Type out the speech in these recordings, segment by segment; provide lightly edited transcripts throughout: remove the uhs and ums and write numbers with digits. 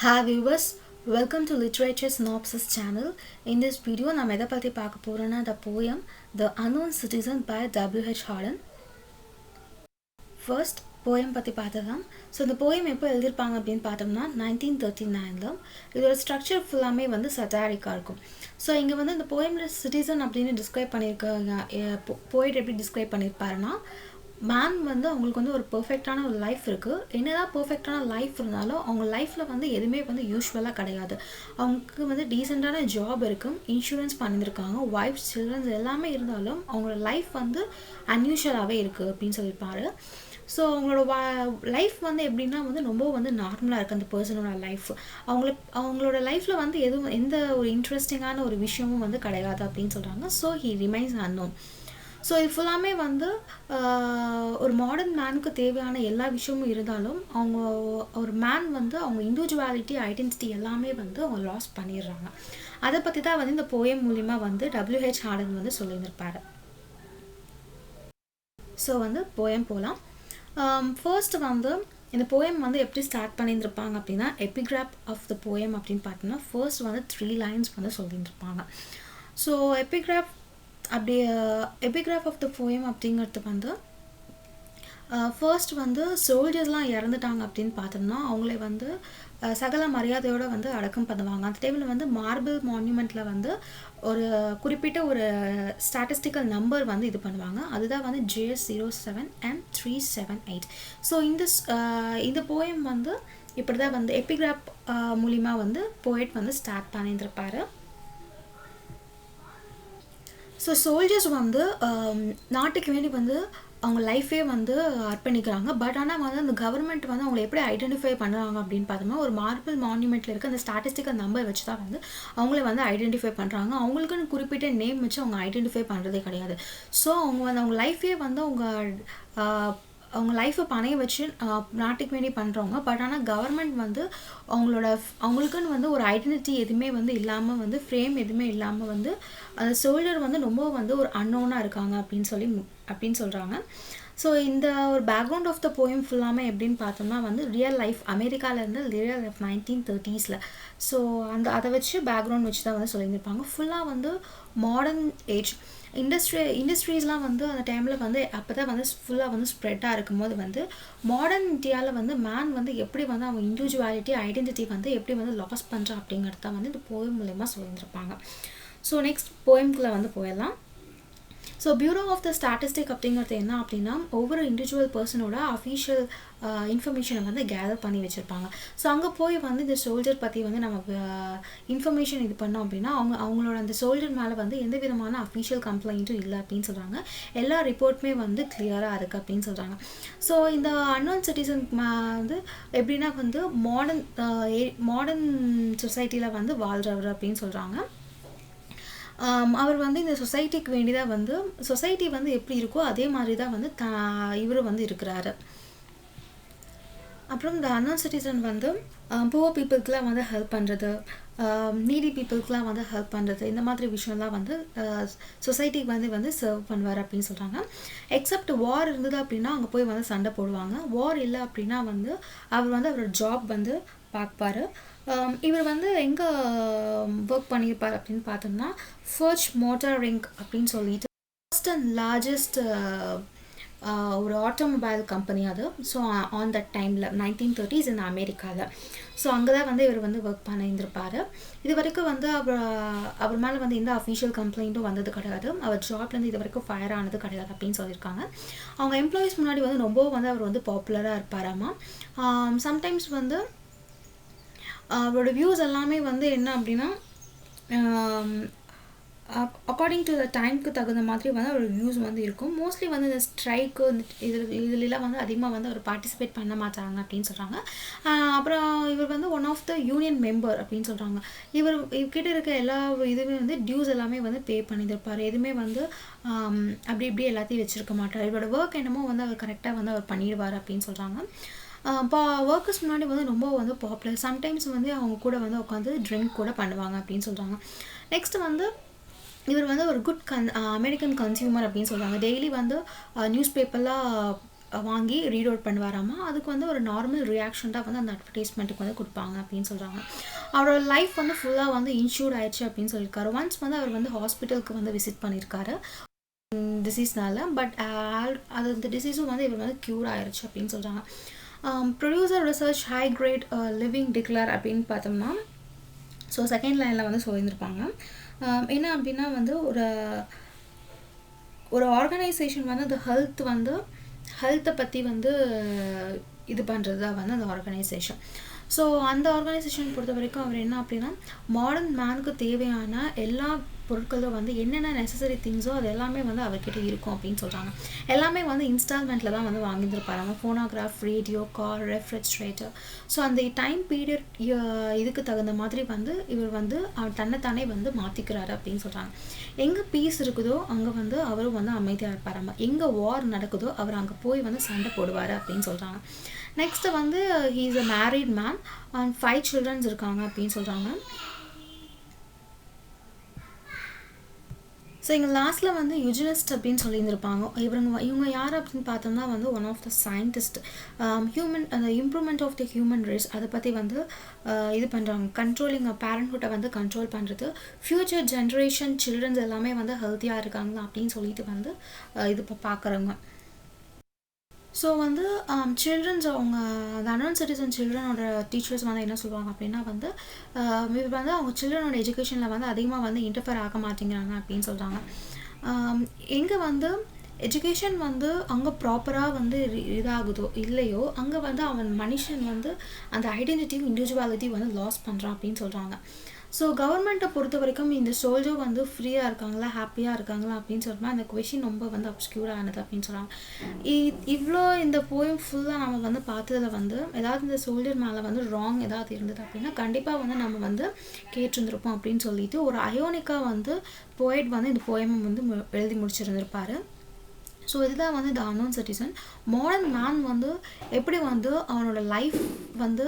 Hi viewers, welcome to Literature Synopsis channel. In this video, நான் எதை பற்றி பார்க்க போகிறேன்னா the poem The Unknown Citizen by W.H. Auden. First, poem பற்றி பார்த்துக்கலாம். ஸோ இந்த poem எப்போ எழுதியிருப்பாங்க அப்படின்னு பார்த்தோம்னா 1939 இதோட ஸ்ட்ரக்சர் ஃபுல்லாமே வந்து சட்டாரிக்காக இருக்கும். ஸோ இங்கே வந்து இந்த போயமில் சிட்டிசன் அப்படின்னு டிஸ்கிரைப் பண்ணியிருக்காங்க. போய்ட் எப்படி டிஸ்கிரைப் பண்ணியிருப்பாருன்னா, மேன் வந்து அவங்களுக்கு வந்து ஒரு பர்ஃபெக்டான ஒரு லைஃப் இருக்குது. என்னதான் பர்ஃபெக்டான லைஃப் இருந்தாலும் அவங்க லைஃப்பில் வந்து எதுவுமே வந்து யூஸ்வலாக கிடையாது. அவங்களுக்கு வந்து டீசெண்டான ஜாப் இருக்குது, இன்சூரன்ஸ் பண்ணியிருக்காங்க, ஒய்ஃப் சில்ட்ரன்ஸ் எல்லாமே இருந்தாலும் அவங்களோட லைஃப் வந்து அன்யூஷுவலாகவே இருக்குது அப்படின்னு சொல்லியிருப்பாரு. ஸோ அவங்களோட லைஃப் வந்து எப்படின்னா வந்து ரொம்ப வந்து நார்மலாக இருக்குது அந்த பர்சனோட லைஃப். அவங்களோட லைஃப்பில் வந்து எந்த ஒரு இன்ட்ரெஸ்டிங்கான ஒரு விஷயமும் வந்து கிடையாது அப்படின்னு சொல்கிறாங்க. So he remains unknown. So இது ஃபுல்லாமே வந்து ஒரு மாடர்ன் மேனுக்கு தேவையான எல்லா விஷயமும் இருந்தாலும் அவங்க ஒரு மேன் வந்து அவங்க இண்டிவிஜுவாலிட்டி ஐடென்டிட்டி எல்லாமே வந்து அவங்க லாஸ் பண்ணிடுறாங்க. அதை பற்றி தான் வந்து இந்த போயம் மூலிமா வந்து W.H. Auden வந்து சொல்லியிருந்திருப்பாரு. ஸோ வந்து போயம் போகலாம். ஃபர்ஸ்ட் வந்து இந்த போயம் வந்து எப்படி ஸ்டார்ட் பண்ணியிருந்திருப்பாங்க அப்படின்னா, எபிகிராஃப் ஆஃப் த போயம் அப்படின்னு பார்த்தோம்னா ஃபர்ஸ்ட் வந்து 3 lines வந்து சொல்லியிருந்திருப்பாங்க. So epigraph of the poem அப்படிங்கிறது வந்து ஃபர்ஸ்ட் வந்து சோல்ஜர்ஸ்லாம் இறந்துட்டாங்க அப்படின்னு பார்த்தோம்னா அவங்களே வந்து சகல மரியாதையோடு வந்து அடக்கம் பண்ணுவாங்க. அந்த டைமில் வந்து மார்பிள் மான்யூமெண்ட்டில் வந்து ஒரு குறிப்பிட்ட ஒரு ஸ்டாட்டிஸ்டிக்கல் நம்பர் வந்து இது பண்ணுவாங்க. அதுதான் வந்து JS07 and 378. ஸோ இந்த போயம் வந்து இப்படி தான் வந்து எபிகிராஃப் மூலிமா வந்து போயட் வந்து ஸ்டார்ட் பண்ணியிருந்திருப்பாரு. ஸோ சோல்ஜர்ஸ் வந்து நாட்டுக்கு வேண்டி வந்து அவங்க லைஃபே வந்து அர்ப்பணிக்கிறாங்க. பட் ஆனால் வந்து அந்த கவர்மெண்ட் வந்து அவங்களை எப்படி ஐடென்டிஃபை பண்ணுறாங்க அப்படின்னு பார்த்தோம்னா, ஒரு மார்பிள் மான்யூமெண்ட்டில் இருக்க அந்த ஸ்டாட்டிஸ்டிக்கல் நம்பர் வச்சு தான் வந்து அவங்களே வந்து ஐடென்டிஃபை பண்ணுறாங்க. அவங்களுக்குன்னு குறிப்பிட்ட நேம் வச்சு அவங்க ஐடென்டிஃபை பண்ணுறதே கிடையாது. ஸோ அவங்க வந்து அவங்க லைஃபே வந்து அவங்க லைஃப்பை பணைய வச்சு நாட்டுக்கு வேண்டி பண்ணுறவங்க. பட் ஆனால் கவர்மெண்ட் வந்து அவங்களுக்குன்னு வந்து ஒரு ஐடென்டிட்டி எதுவுமே வந்து இல்லாமல் வந்து ஃப்ரேம் எதுவுமே இல்லாமல் வந்து அந்த சோல்ஜர் வந்து ரொம்ப வந்து ஒரு அன்னோனாக இருக்காங்க அப்படின்னு சொல்கிறாங்க. ஸோ இந்த ஒரு பேக்ரவுண்ட் ஆஃப் த போயம் ஃபுல்லாமே எப்படின்னு பார்த்தோம்னா வந்து ரியல் லைஃப் அமெரிக்காவிலேருந்து ரியல் லைஃப் 1930s. ஸோ அதை வச்சு பேக்ரவுண்ட் வச்சு தான் வந்து சொல்லியிருப்பாங்க. ஃபுல்லாக வந்து மாடர்ன் ஏஜ் இண்டஸ்ட்ரீஸ்லாம் வந்து அந்த டைமில் வந்து அப்போ தான் வந்து ஃபுல்லாக வந்து ஸ்ப்ரெட்டாக இருக்கும்போது வந்து மாடர்ன் இந்தியாவில் வந்து மேன் வந்து எப்படி வந்து அவங்க இண்டிவிஜுவாலிட்டி ஐடென்டிட்டி வந்து எப்படி வந்து லாஸ் பண்ணுறான் அப்படிங்கிறது தான் வந்து இந்த போயம் மூலயமா சொல்லியிருப்பாங்க. ஸோ நெக்ஸ்ட் போயம்குள்ளே வந்து போயிடலாம். So bureau of the statistic அப்படிங்கிறது என்ன அப்படின்னா, ஒவ்வொரு இண்டிவிஜுவல் பர்சனோட அஃபீஷியல் இன்ஃபர்மேஷனை வந்து கேதர் பண்ணி வச்சுருப்பாங்க. ஸோ அங்கே போய் வந்து இந்த சோல்ஜர் பற்றி வந்து நம்ம இன்ஃபர்மேஷன் இது பண்ணோம் அப்படின்னா அவங்களோட அந்த சோல்ஜர் மேலே வந்து எந்த விதமான அஃபீஷியல் கம்ப்ளைண்ட்டும் இல்லை அப்படின்னு சொல்கிறாங்க. எல்லா ரிப்போர்ட்டுமே வந்து கிளியராக இருக்குது அப்படின்னு சொல்கிறாங்க. ஸோ இந்த அன்னோன் சிட்டிசன் வந்து எப்படின்னா வந்து மாடர்ன் சொசைட்டியில் வந்து வாழ்கிறவர் அப்படின்னு சொல்கிறாங்க. அவர் வந்து இந்த சொசைட்டிக்கு வேண்டிதான் வந்து சொசைட்டி வந்து எப்படி இருக்கோ அதே மாதிரி தான் வந்து இவர் வந்து இருக்கிறாரு. அப்புறம் இந்த அன்னோன் சிட்டிசன் வந்து புவர் பீப்புளுக்குலாம் வந்து ஹெல்ப் பண்ணுறது, நீடி பீப்புளுக்குலாம் வந்து ஹெல்ப் பண்ணுறது, இந்த மாதிரி விஷயம்லாம் வந்து சொசைட்டிக்கு வந்து சர்வ் பண்ணுவார் அப்படின்னு சொல்கிறாங்க. எக்ஸப்ட் வார் இருந்தது அப்படின்னா அங்கே போய் வந்து சண்டை போடுவாங்க. வார் இல்லை அப்படின்னா வந்து அவர் வந்து அவரோட ஜாப் வந்து பார்ப்பார். இவர் வந்து எங்கே ஒர்க் பண்ணியிருப்பார் அப்படின்னு பார்த்தோம்னா ஃபர்ச் மோட்டாரிங் அப்படின்னு சொல்லிட்டு ஃபர்ஸ்ட் அண்ட் லார்ஜஸ்ட் ஒரு ஆட்டோமொபைல் கம்பெனி அது. ஸோ ஆன் தட் டைமில் 1930s இந்த அமெரிக்காவில். ஸோ அங்கே தான் வந்து இவர் வந்து ஒர்க் பண்ணியிருந்திருப்பார். இது வரைக்கும் வந்து அவர் மேலே வந்து எந்த அஃபீஷியல் கம்ப்ளைண்ட்டும் வந்தது கிடையாது. அவர் ஜாப்லேருந்து இது வரைக்கும் ஃபயர் ஆனது கிடையாது அப்படின்னு சொல்லியிருக்காங்க. அவங்க எம்ப்ளாயீஸ் முன்னாடி வந்து ரொம்ப வந்து அவர் வந்து பாப்புலராக இருப்பாராமா. சம்டைம்ஸ் வந்து அவரோட வியூஸ் எல்லாமே வந்து என்ன அப்படின்னா அக்கார்டிங் டு த டைமுக்கு தகுந்த மாதிரி வந்து அவரோட வியூஸ் வந்து இருக்கும். மோஸ்ட்லி வந்து இந்த ஸ்ட்ரைக்கு இதுலாம் வந்து அதிகமாக வந்து அவர் பார்ட்டிசிபேட் பண்ண மாட்டாங்க அப்படின்னு சொல்கிறாங்க. அப்புறம் இவர் வந்து one of the union member அப்படின்னு சொல்கிறாங்க. இவர்கிட்ட இருக்க எல்லா இதுவுமே வந்து டியூஸ் எல்லாமே வந்து பே பண்ணியிருப்பார். எதுவுமே வந்து அப்படி இப்படி எல்லாத்தையும் வச்சுருக்க மாட்டார். இவரோட ஒர்க் என்னமோ வந்து அவர் கரெக்டாக வந்து அவர் பண்ணிடுவார் அப்படின்னு சொல்கிறாங்க. ஒர்க்கர்ஸ் முன்னாடி வந்து ரொம்ப வந்து பாப்புலர். சம்டைம்ஸ் வந்து அவங்க கூட வந்து உட்காந்து ட்ரிங்க் கூட பண்ணுவாங்க அப்படின்னு சொல்கிறாங்க. நெக்ஸ்ட் வந்து இவர் வந்து ஒரு குட் அமெரிக்கன் கன்சியூமர் அப்படின்னு சொல்கிறாங்க. டெய்லி வந்து நியூஸ் பேப்பர்லாம் வாங்கி ரீட் அவுட் பண்ணுவாராமா. அதுக்கு வந்து ஒரு நார்மல் ரியாக்ஷன் தான் வந்து அந்த அட்வர்டைஸ்மெண்ட்டுக்கு வந்து கொடுப்பாங்க அப்படின்னு சொல்கிறாங்க. அவரோட லைஃப் வந்து ஃபுல்லாக வந்து இன்ஷூர்ட் ஆயிடுச்சு அப்படின்னு சொல்லியிருக்காரு. ஒன்ஸ் வந்து அவர் வந்து ஹாஸ்பிட்டலுக்கு வந்து விசிட் பண்ணியிருக்காரு டிசீஸ்னால. பட் அது அந்த டிசீஸும் வந்து இவர் வந்து க்யூர் ஆயிடுச்சு அப்படின்னு சொல்கிறாங்க. Producer research high grade living declare அப்படின்னு பார்த்தோம்னா, ஸோ செகண்ட் லைனில் வந்து சொல்லியிருந்திருப்பாங்க. என்ன அப்படின்னா வந்து ஒரு ஆர்கனைசேஷன் வந்து அந்த ஹெல்த்தை பற்றி வந்து இது பண்ணுறது தான் வந்து அந்த ஆர்கனைசேஷன். ஸோ அந்த ஆர்கனைசேஷன் பொறுத்த வரைக்கும் அவர் என்ன அப்படின்னா, மாடர்ன் மேனுக்கு தேவையான எல்லா பொருட்களும் வந்து என்னென்ன நெசசரி திங்ஸோ அது எல்லாமே வந்து அவர்கிட்ட இருக்கும் அப்படின்னு சொல்கிறாங்க. எல்லாமே வந்து இன்ஸ்டால்மெண்ட்டில் தான் வந்து வாங்கியிருப்பாங்க. Phonograph, radio, car, refrigerator. So அந்த டைம் பீரியட் இதுக்கு தகுந்த மாதிரி வந்து இவர் வந்து அவர் தன்னைத்தானே வந்து மாற்றிக்கிறாரு அப்படின்னு சொல்கிறாங்க. எங்கே பீஸ் இருக்குதோ அங்கே வந்து அவரும் வந்து அமைதியாக இருப்பாராம். எங்கே வார் நடக்குதோ அவர் அங்கே போய் வந்து சண்டை போடுவார் அப்படின்னு சொல்கிறாங்க. நெக்ஸ்ட்டு வந்து he is a married man and 5 children இருக்காங்க அப்படின்னு சொல்கிறாங்க. ஸோ இங்கே லாஸ்ட்டில் வந்து யூஜினிஸ்ட் அப்படின்னு சொல்லியிருந்திருப்பாங்க. இவங்க யார் அப்படின்னு பார்த்தோம்னா வந்து ஒன் ஆஃப் த சயின்டிஸ்ட். அந்த improvement of the human race அதை பற்றி வந்து இது பண்ணுறாங்க. கண்ட்ரோலிங் பேரண்ட்ஹுட்டை வந்து கண்ட்ரோல் பண்ணுறது, ஃப்யூச்சர் ஜென்ரேஷன் சில்ட்ரன்ஸ் எல்லாமே வந்து ஹெல்த்தியாக இருக்காங்களா அப்படின்னு சொல்லிட்டு வந்து இது இப்போ பார்க்குறவங்க. ஸோ வந்து சில்ட்ரன்ஸ் அவங்க அந்த அன்அன் சிட்டிசன் சில்ட்ரனோட டீச்சர்ஸ் வந்து என்ன சொல்லுவாங்க அப்படின்னா வந்து வந்து அவங்க சில்ட்ரனோட எஜுகேஷனில் வந்து அதிகமாக வந்து இன்டர்ஃபியர் ஆக மாட்டேங்கிறாங்க அப்படின்னு சொல்கிறாங்க. எங்கே வந்து எஜுகேஷன் வந்து அங்கே ப்ராப்பராக வந்து இதாகுதோ இல்லையோ அங்கே வந்து அவன் மனுஷன் வந்து அந்த ஐடென்டிட்டியும் இண்டிவிஜுவாலிட்டியும் வந்து லாஸ் பண்ணுறான் அப்படின்னு சொல்கிறாங்க. ஸோ கவர்மெண்ட்டை பொறுத்த வரைக்கும் இந்த சோல்ஜர் வந்து ஃப்ரீயாக இருக்காங்களா, ஹாப்பியாக இருக்காங்களா அப்படின்னு சொல்லிட்டு அந்த கொஷின் ரொம்ப வந்து அப்ஸ்க்யூராக ஆனது அப்படின்னு சொல்கிறாங்க. இவ்வளோ இந்த போயம் ஃபுல்லாக நம்ம வந்து பார்த்ததில் வந்து ஏதாவது இந்த சோல்ஜர் மேலே வந்து ராங் ஏதாவது இருந்தது அப்படின்னா கண்டிப்பாக வந்து நம்ம வந்து கேட்டிருந்துருப்போம் அப்படின்னு சொல்லிட்டு ஒரு அயோனிக்காக வந்து போய்ட் வந்து இந்த போயமை வந்து எழுதி முடிச்சிருந்திருப்பார். ஸோ இதுதான் வந்து த அன்னோன் சிட்டிசன். மாடர்ன் மேன் வந்து எப்படி வந்து அவனோட லைஃப் வந்து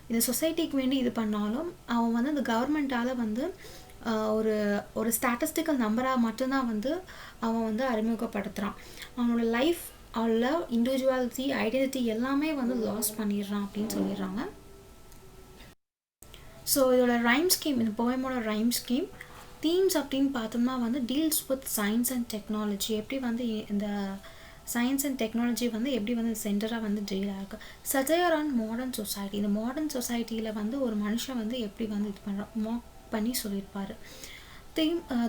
இந்த சொசைட்டிக்கு வேண்டி இது பண்ணாலும் அவன் வந்து இந்த கவர்மெண்ட்டால் வந்து ஒரு ஸ்டாட்டிஸ்டிக்கல் நம்பராக மட்டும்தான் வந்து அவன் வந்து அறிமுகப்படுத்துகிறான். அவனோட லைஃப் அவளோட இண்டிவிஜுவாலிட்டி, ஐடென்டிட்டி எல்லாமே வந்து லாஸ் பண்ணிடுறான் அப்படின்னு சொல்லிடுறாங்க. ஸோ இதோட ரைம் ஸ்கீம், இந்த போயமோட ரைம் ஸ்கீம் தீம்ஸ் அப்படின்னு பார்த்தோம்னா வந்து deals with science and technology. எப்படி வந்து இந்த சயின்ஸ் அண்ட் டெக்னாலஜி வந்து எப்படி வந்து சென்டராக வந்து டீலாக இருக்குது. சட்டையர் ஆன் மாடர்ன் சொசைட்டி, இந்த மாடர்ன் சொசைட்டியில் வந்து ஒரு மனுஷன் வந்து எப்படி வந்து இது பண்ணுறான் மாக் பண்ணி சொல்லியிருப்பார்.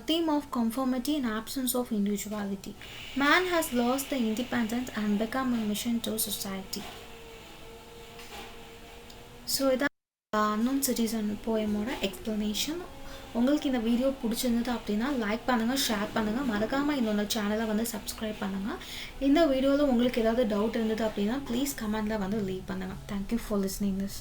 theme of conformity and absence of individuality. Man has lost the independence and become a mission to society. So இதான் அன்னோன் சிட்டிசன் போயமோட எக்ஸ்ப்ளனேஷன். உங்களுக்கு இந்த வீடியோ பிடிச்சிருந்தது அப்படின்னா லைக் பண்ணுங்கள், ஷேர் பண்ணுங்கள், மறக்காமல் என்னோட சேனலை வந்து சப்ஸ்கிரைப் பண்ணுங்கள். இந்த வீடியோவில் உங்களுக்கு ஏதாவது டவுட் இருந்தது அப்படின்னா ப்ளீஸ் கமெண்டில் வந்து லீவ் பண்ணுங்கள். Thank you for listening this.